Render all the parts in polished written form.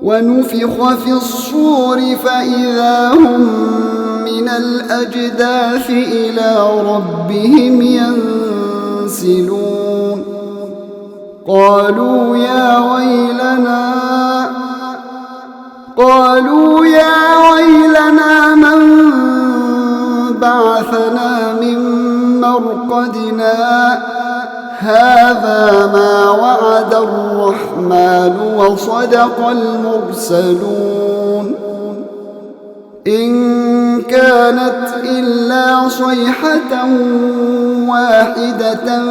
ونفخ في الصور فإذا هم من الأجداث إلى ربهم ينسلون قالوا يا ويلنا من بعثنا من مرقدنا هذا ما وعد الرحمن وصدق المرسلون إن كانت إلا صيحة واحدة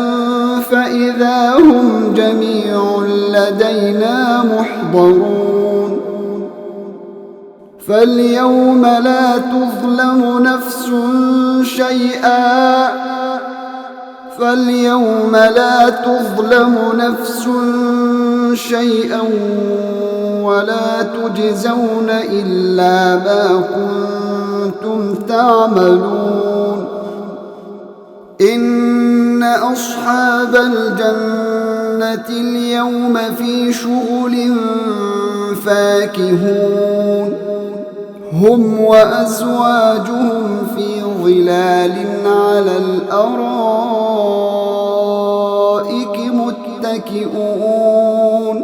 فإذا هم جميع لدينا محضرون فاليوم لا تظلم نفس شيئا ولا تجزون إلا ما كنتم تعملون إن أصحاب الجنة اليوم في شغل فاكهون هم وأزواجهم في ظلال على الأرائك متكئون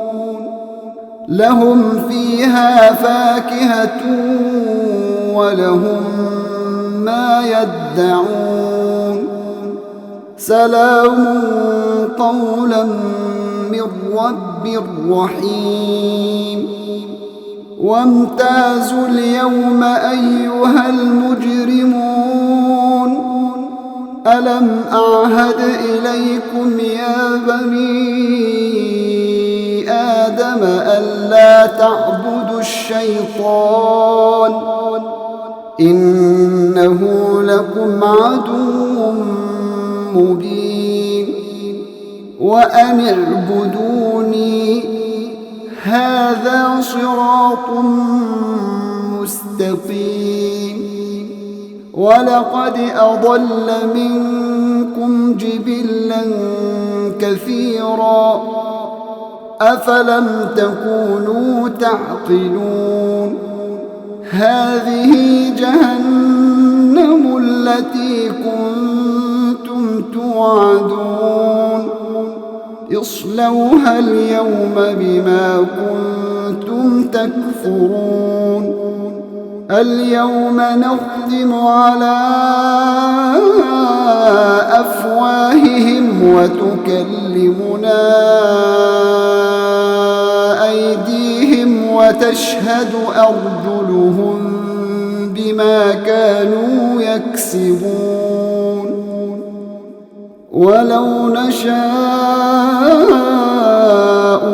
لهم فيها فاكهة ولهم ما يدعون سلام قولا من رب رحيم وامتازوا اليوم أيها المجرمون ألم أعهد إليكم يا بني آدم ألا تعبدوا الشيطان إنه لكم عدو مبين وأن اعبدوني هذا صراط مستقيم ولقد أضل منكم جبلا كثيرا أفلم تكونوا تعقلون هذه جهنم التي كنتم توعدون اصلوها اليوم بما كنتم تكفرون اليوم نختم على أفواههم وتكلمنا أيديهم وتشهد أرجلهم بما كانوا يكسبون ولو نشاء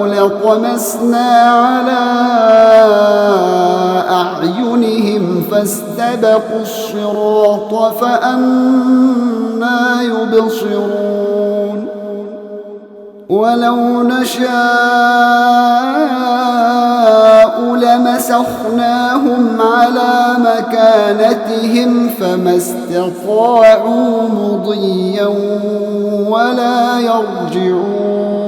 لطمسنا على أعينهم فاستبقوا الصراط فأنى يبصرون ولو نشاء لمسخناهم على مكانتهم فما استطاعوا مضيا ولا يرجعون